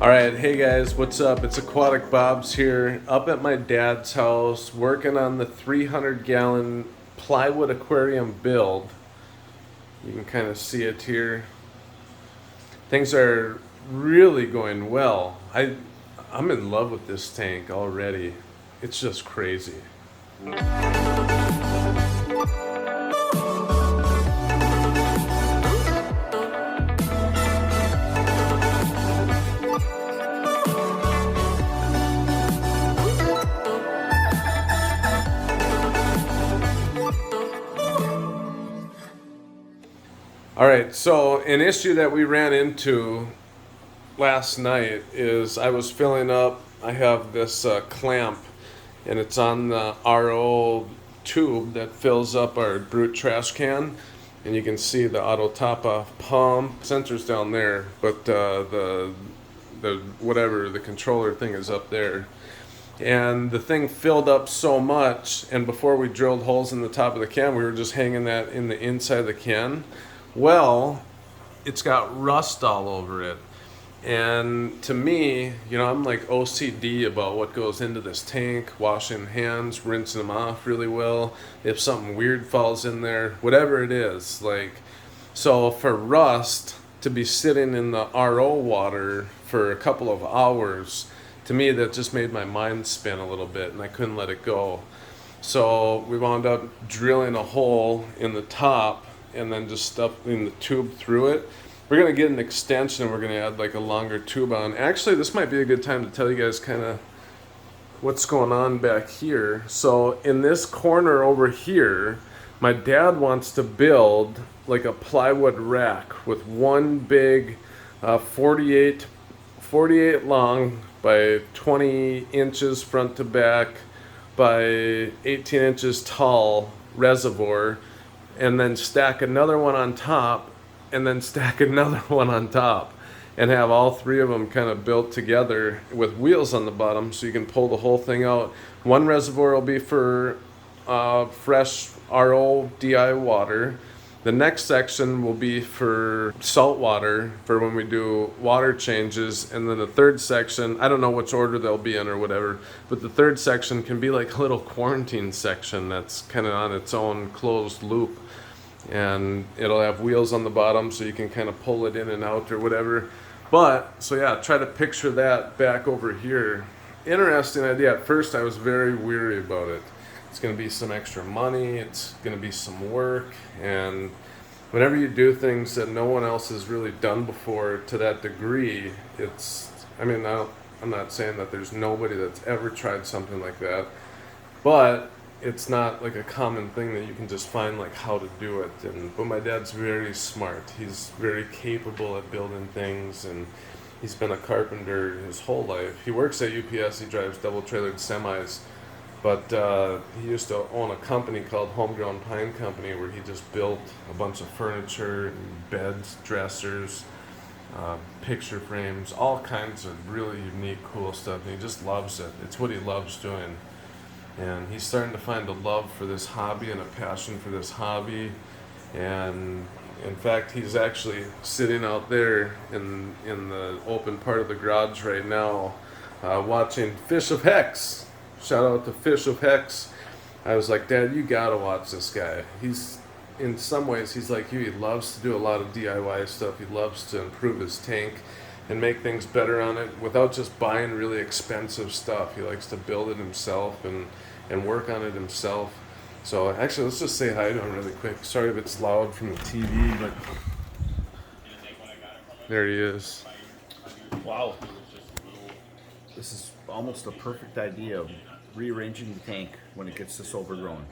Alright, hey guys, what's up? It's Aquatic Bob's here, up at my dad's house, working on the 300-gallon plywood aquarium build. You can kind of see it here. Things are really going well. I'm in love with this tank already. It's just crazy. Alright, so an issue that we ran into last night is I was filling up, I have this clamp and it's on the RO tube that fills up our brute trash can, and you can see the auto top off pump sensor's down there, but the whatever, the controller thing is up there. And the thing filled up so much, and before we drilled holes in the top of the can, we were just hanging that in the inside of the can. Well, it's got rust all over it. And to me, you know, I'm like OCD about what goes into this tank, washing hands, rinsing them off really well. If something weird falls in there, whatever it is, like, so for rust to be sitting in the RO water for a couple of hours, to me that just made my mind spin a little bit and I couldn't let it go. So we wound up drilling a hole in the top and then just stuffing the tube through it. We're gonna get an extension, we're gonna add like a longer tube on. Actually, this might be a good time to tell you guys kind of what's going on back here. So in this corner over here, my dad wants to build like a plywood rack with one big 48 long by 20 inches front to back by 18 inches tall reservoir, and then stack another one on top, and then stack another one on top, and have all three of them kind of built together with wheels on the bottom so you can pull the whole thing out. One reservoir will be for fresh RO DI water. The next section will be for salt water for when we do water changes, and then the third section, I don't know which order they'll be in or whatever, but the third section can be like a little quarantine section that's kind of on its own closed loop, and it'll have wheels on the bottom so you can kind of pull it in and out or whatever. But so yeah, try to picture that back over here. Interesting idea. At first I was very weary about it. It's going to be some extra money, it's going to be some work, and whenever you do things that no one else has really done before to that degree, it's, I mean, I'm not saying that there's nobody that's ever tried something like that, but it's not like a common thing that you can just find like how to do it. But my dad's very smart, he's very capable at building things, and he's been a carpenter his whole life. He works at UPS, he drives double trailered semis. But he used to own a company called Homegrown Pine Company where he just built a bunch of furniture and beds, dressers, picture frames, all kinds of really unique, cool stuff. And he just loves it. It's what he loves doing. And he's starting to find a love for this hobby and a passion for this hobby. And in fact, he's actually sitting out there in the open part of the garage right now watching Fish of Hex. Shout out to Fish of Hex. I was like, Dad, you gotta watch this guy. He's, in some ways, he's like you. He loves to do a lot of DIY stuff. He loves to improve his tank and make things better on it without just buying really expensive stuff. He likes to build it himself and work on it himself. So actually, let's just say hi to him really quick. Sorry if it's loud from the TV, but there he is. Wow. This is almost a perfect idea of rearranging the tank when it gets this overgrown.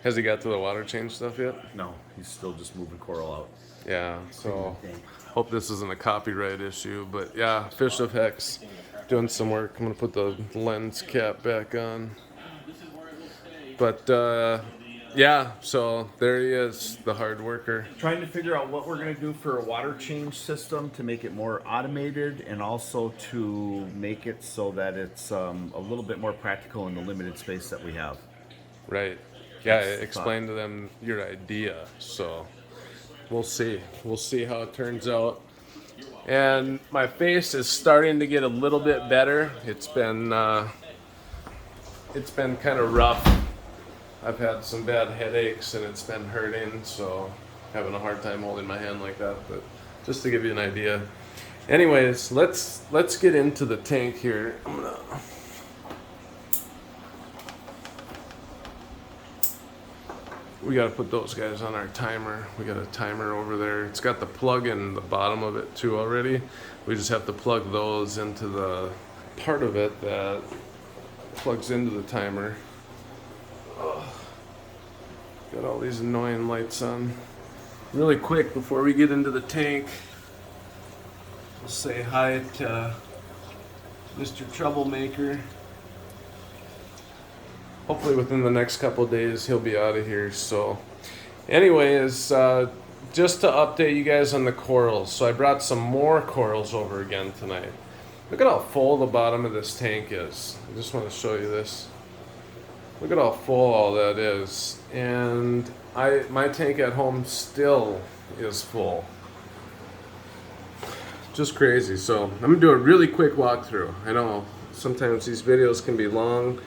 Has he got to the water change stuff yet? No, he's still just moving coral out. Yeah, so hope this isn't a copyright issue, but yeah, Fish of Hex doing some work. I'm gonna put the lens cap back on. But yeah, so there he is, the hard worker. Trying to figure out what we're going to do for a water change system to make it more automated, and also to make it so that it's a little bit more practical in the limited space that we have. Right. Yeah, explain to them your idea. So we'll see. We'll see how it turns out. And my face is starting to get a little bit better. It's been kind of rough. I've had some bad headaches and it's been hurting, so having a hard time holding my hand like that. But just to give you an idea. Anyways, let's get into the tank here. We got to put those guys on our timer. We got a timer over there. It's got the plug in the bottom of it too already. We just have to plug those into the part of it that plugs into the timer. Oh, got all these annoying lights on. Really quick before we get into the tank, we'll say hi to Mr. Troublemaker. Hopefully within the next couple days he'll be out of here. So anyways, just to update you guys on the corals. So I brought some more corals over again tonight. Look at how full the bottom of this tank is. I just want to show you this. Look at how full all that is. And my tank at home still is full. Just crazy. So I'm gonna do a really quick walkthrough. I know sometimes these videos can be long,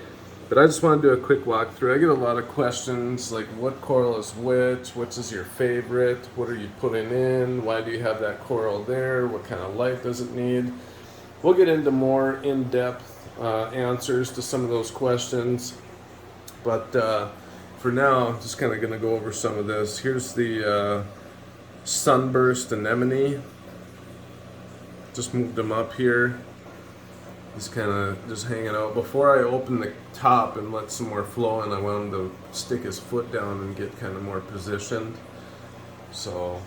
but I just want to do a quick walkthrough. I get a lot of questions like what coral is which is your favorite, what are you putting in, why do you have that coral there, what kind of light does it need. We'll get into more in-depth answers to some of those questions, but for now I'm just kind of going to go over some of this. Here's the sunburst anemone. Just moved them up here. He's kind of just hanging out. Before I open the top and let some more flow in, I want him to stick his foot down and get kind of more positioned. So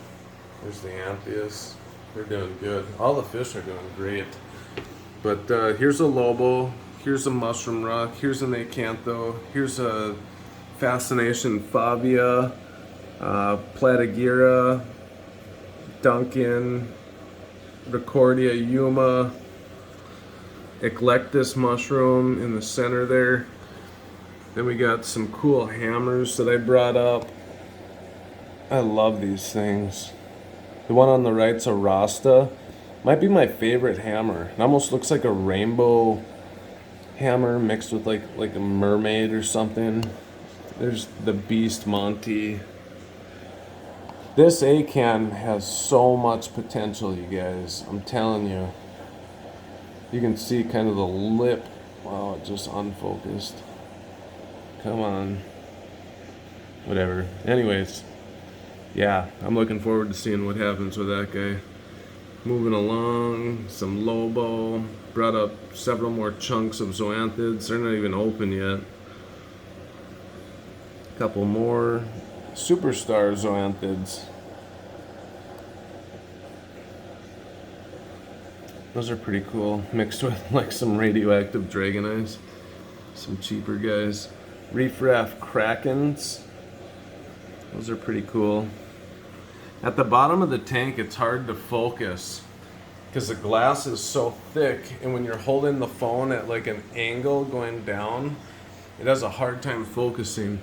there's the Amphias. They're doing good. All the fish are doing great. But here's a Lobo. Here's a mushroom rock. Here's an acantho. Here's a Fascination Fabia, Platygira, Duncan, Recordia Yuma, Eclectus mushroom in the center there. Then we got some cool hammers that I brought up. I love these things. The one on the right's a Rasta. Might be my favorite hammer. It almost looks like a rainbow hammer mixed with like a mermaid or something. There's the Beast Monty. This acan has so much potential, you guys. I'm telling you. You can see kind of the lip. Wow, it just unfocused. Come on. Whatever. Anyways, yeah, I'm looking forward to seeing what happens with that guy. Moving along, some Lobo. Brought up several more chunks of zoanthids. They're not even open yet. A couple more superstar zoanthids. Those are pretty cool, mixed with like some radioactive dragon eyes. Some cheaper guys. Reef Raft Krakens. Those are pretty cool. At the bottom of the tank, it's hard to focus because the glass is so thick, and when you're holding the phone at like an angle going down, it has a hard time focusing.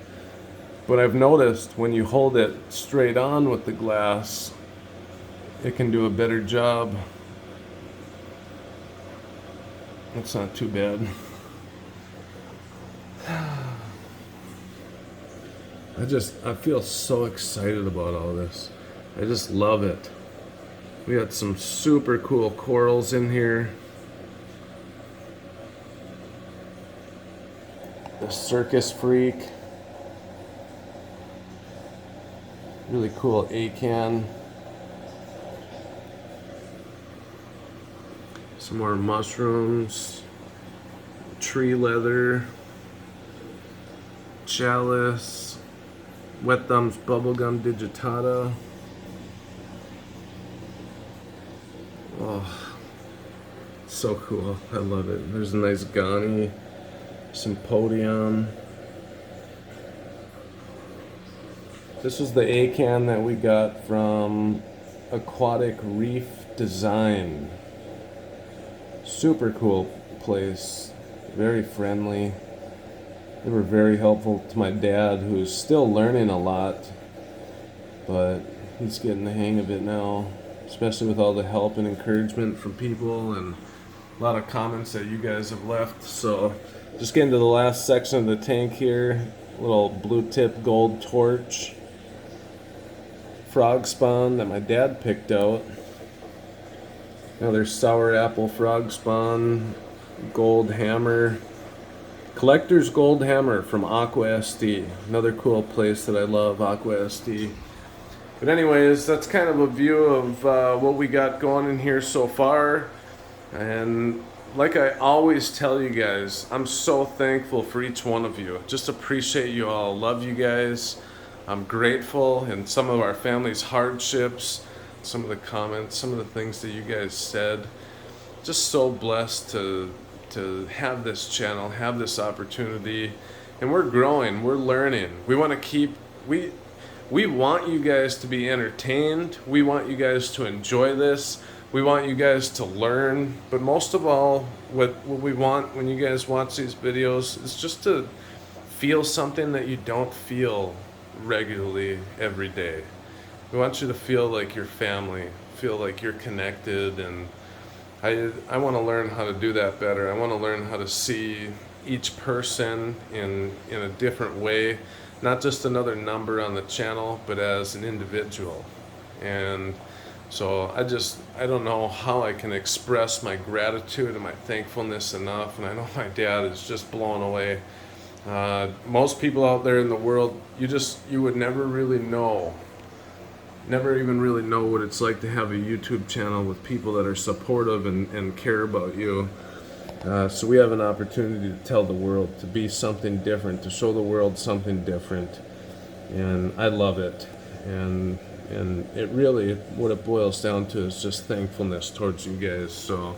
But I've noticed when you hold it straight on with the glass, it can do a better job. That's not too bad. I feel so excited about all this. I just love it. We got some super cool corals in here. The Circus Freak. Really cool acan. Some more mushrooms, tree leather, chalice, Wet Thumbs Bubblegum Digitata. Oh, so cool. I love it. There's a nice Ghani, Symposium. This is the acan that we got from Aquatic Reef Design. Super cool place, very friendly. They were very helpful to my dad, who's still learning a lot, but he's getting the hang of it now. especially with all the help and encouragement from people and a lot of comments that you guys have left. So just getting to the last section of the tank here. Little blue tip gold torch. Frog spawn that my dad picked out. Another sour apple frog spawn. Gold hammer. Collector's gold hammer from Aqua SD. Another cool place that I love, Aqua SD. But anyways, that's kind of a view of what we got going in here so far. And like I always tell you guys, I'm so thankful for each one of you. Just appreciate you all. Love you guys. I'm grateful in some of our family's hardships, some of the comments, some of the things that you guys said. Just so blessed to have this channel, have this opportunity. And we're growing, we're learning. We want to keep, we want you guys to be entertained. We want you guys to enjoy this. We want you guys to learn. But most of all, what we want when you guys watch these videos is just to feel something that you don't feel regularly every day. We want you to feel like you're family, feel like you're connected, and I want to learn how to do that better. I want to learn how to see each person in a different way, not just another number on the channel, but as an individual. And so I don't know how I can express my gratitude and my thankfulness enough. And I know my dad is just blown away. Most people out there in the world, you would never really know, never even really know what it's like to have a YouTube channel with people that are supportive and care about you. So we have an opportunity to tell the world, to be something different, to show the world something different. And I love it. And it really, what it boils down to is just thankfulness towards you guys. So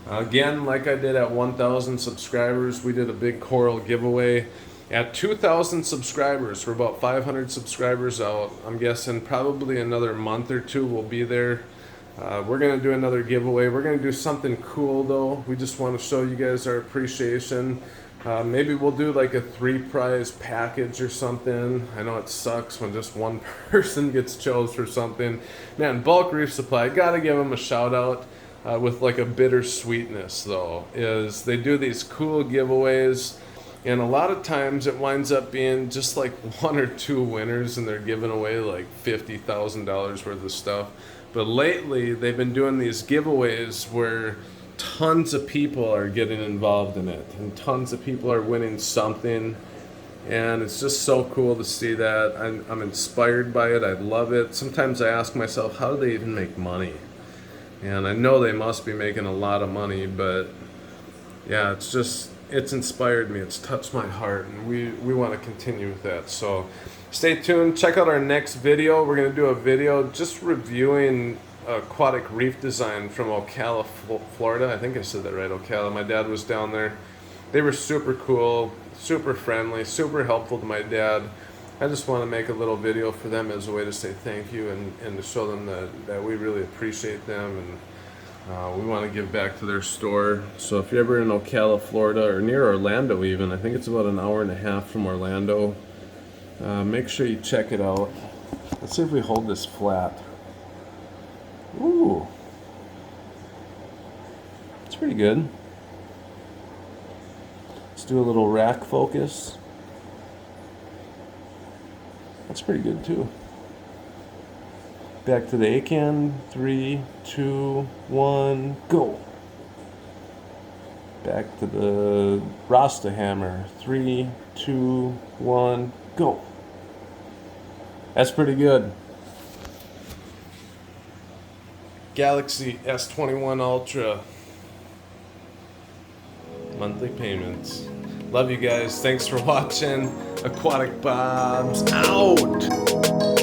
again, like I did at 1,000 subscribers, we did a big coral giveaway. At 2,000 subscribers, we're about 500 subscribers out. I'm guessing probably another month or two we'll be there. We're going to do another giveaway. We're going to do something cool though. We just want to show you guys our appreciation. Maybe we'll do like a 3-prize package or something. I know it sucks when just one person gets chose for something. Man, Bulk Reef Supply, gotta give them a shout out with like a bittersweetness though, is they do these cool giveaways. And a lot of times it winds up being just like 1 or 2 winners and they're giving away like $50,000 worth of stuff. But lately they've been doing these giveaways where tons of people are getting involved in it and tons of people are winning something. And it's just so cool to see that. I'm inspired by it. I love it. Sometimes I ask myself, how do they even make money? And I know they must be making a lot of money, but yeah, it's inspired me. It's touched my heart, and we want to continue with that. So stay tuned. Check out our next video. We're going to do a video just reviewing aquatic reef design from Ocala, Florida. I think I said that right, Ocala. My dad was down there. They were super cool, super friendly, super helpful to my dad. I just want to make a little video for them as a way to say thank you and to show them that we really appreciate them, and we want to give back to their store. So if you're ever in Ocala, Florida, or near Orlando even, I think it's about an hour and a half from Orlando, make sure you check it out. Let's see if we hold this flat. Ooh, it's pretty good. Let's do a little rack focus. That's pretty good too. Back to the A-can. 3, 2, 1, go. Back to the Rasta hammer. 3, 2, 1, go. That's pretty good. Galaxy S21 Ultra. Monthly payments. Love you guys. Thanks for watching. Aquatic Bobs out.